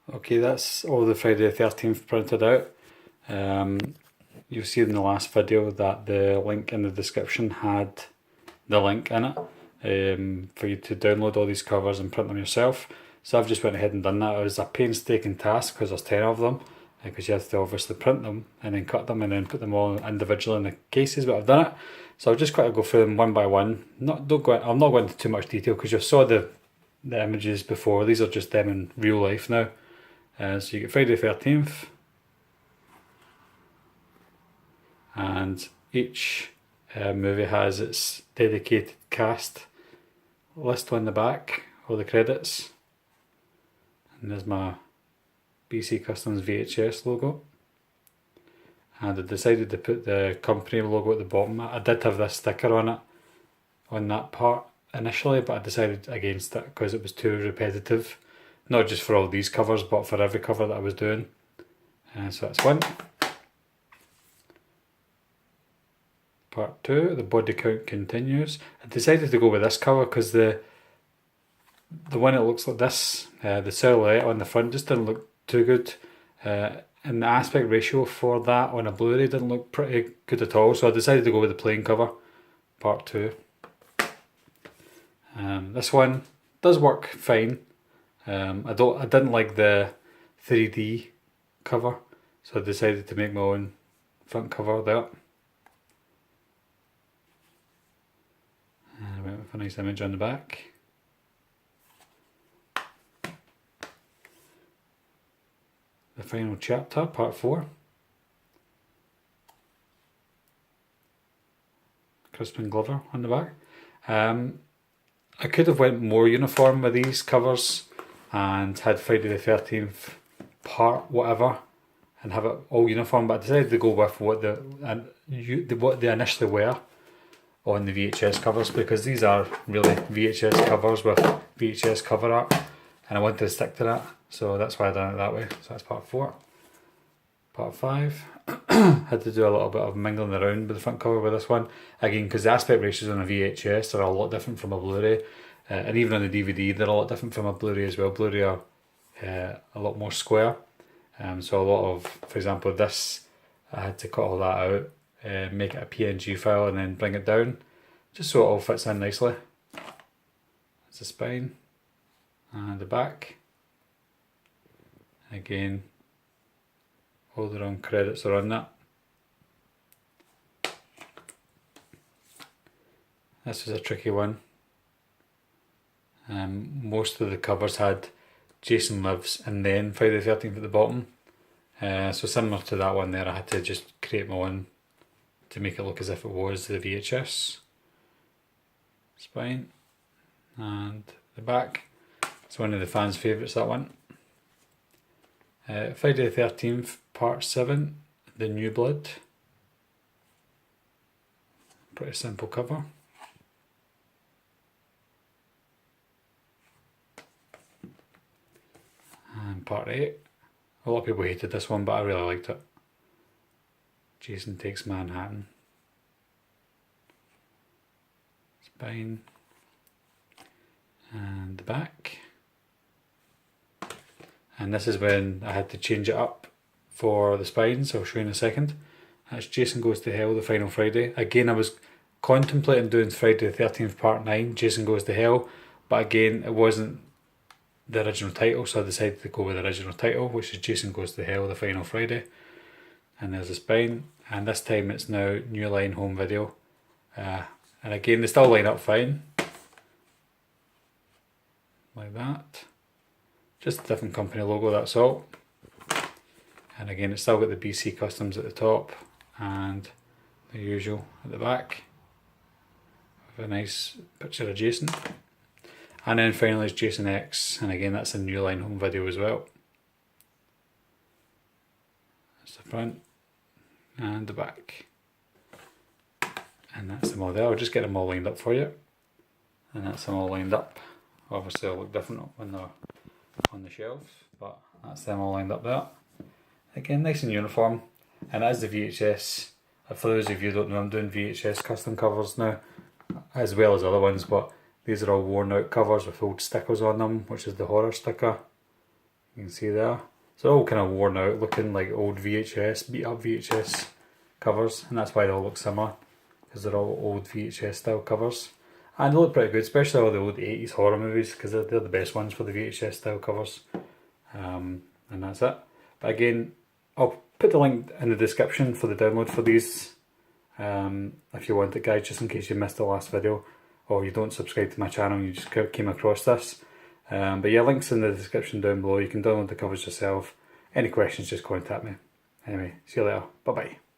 Okay, that's all the Friday the 13th printed out. You'll see in the last video that the link in the description had the link in it for you to download all these covers and print them yourself. So I've just went ahead and done that. It was a painstaking task because there's 10 of them, because you have to obviously print them and then cut them and then put them all individually in the cases, but I've done it. So I've just got to go through them one by one. I'm not going into too much detail because you saw the images before. These are just them in real life now. So you get Friday the 13th, and each movie has its dedicated cast list on the back, all the credits. And there's my BC Customs VHS logo. And I decided to put the company logo at the bottom. I did have this sticker on it, on that part initially, but I decided against it because it was too repetitive. Not just for all these covers, but for every cover that I was doing. So that's one. Part 2, the body count continues. I decided to go with this cover because the one that looks like this, the silhouette on the front just didn't look too good. And the aspect ratio for that on a Blu-ray didn't look pretty good at all. So I decided to go with the plain cover, part 2. This one does work fine. I didn't like the 3D cover, so I decided to make my own front cover there. And I went with a nice image on the back. The final chapter, part 4. Crispin Glover on the back. I could have went more uniform with these covers and had Friday the 13th part whatever and have it all uniform, but I decided to go with what they initially were on the VHS covers, because these are really VHS covers with VHS cover art and I wanted to stick to that, so that's why I done it that way. So that's part 4. Part 5, had to do a little bit of mingling around with the front cover with this one, again because the aspect ratios on a VHS are a lot different from a Blu-ray, and even on the DVD they're a lot different from a Blu-ray as well. Blu-ray are a lot more square, so a lot of, for example this, I had to cut all that out, make it a PNG file and then bring it down, just so it all fits in nicely. That's the spine and the back. Again, all the wrong credits are on that. This was a tricky one. Most of the covers had Jason Lives and then Friday the 13th at the bottom. So similar to that one there, I had to just create my own to make it look as if it was the VHS. Spine and the back. It's one of the fans' favourites, that one. Friday the 13th, part 7, The New Blood. Pretty simple cover. And part 8. A lot of people hated this one, but I really liked it. Jason Takes Manhattan. Spine. And the back. And this is when I had to change it up for the spines, I'll show you in a second. That's Jason Goes to Hell, the final Friday. Again, I was contemplating doing Friday the 13th part 9, Jason Goes to Hell, but again it wasn't the original title, so I decided to go with the original title, which is Jason Goes to Hell, the final Friday. And there's the spine, and this time it's now New Line Home Video. And again, they still line up fine. Like that. Just a different company logo, that's all. And again, it's still got the BC Customs at the top and the usual at the back with a nice picture of Jason. And then finally it's Jason X, and again that's a New Line Home Video as well. That's the front and the back. And that's them all there. I'll just get them all lined up for you. And that's them all lined up. Obviously they'll look different when they're on the shelves, but that's them all lined up there. Again, nice and uniform. And as the VHS, for those of you who don't know, I'm doing VHS custom covers now, as well as other ones, but these are all worn out covers with old stickers on them, which is the horror sticker. You can see there. So they're all kind of worn out, looking like old VHS, beat up VHS covers, and that's why they all look similar, because they're all old VHS style covers. And they look pretty good, especially all the old 80s horror movies, because they're the best ones for the VHS style covers. And that's it. But again, I'll put the link in the description for the download for these, if you want it, guys, just in case you missed the last video, or you don't subscribe to my channel and you just came across this. But yeah, links in the description down below. You can download the covers yourself. Any questions, just contact me. Anyway, see you later. Bye bye.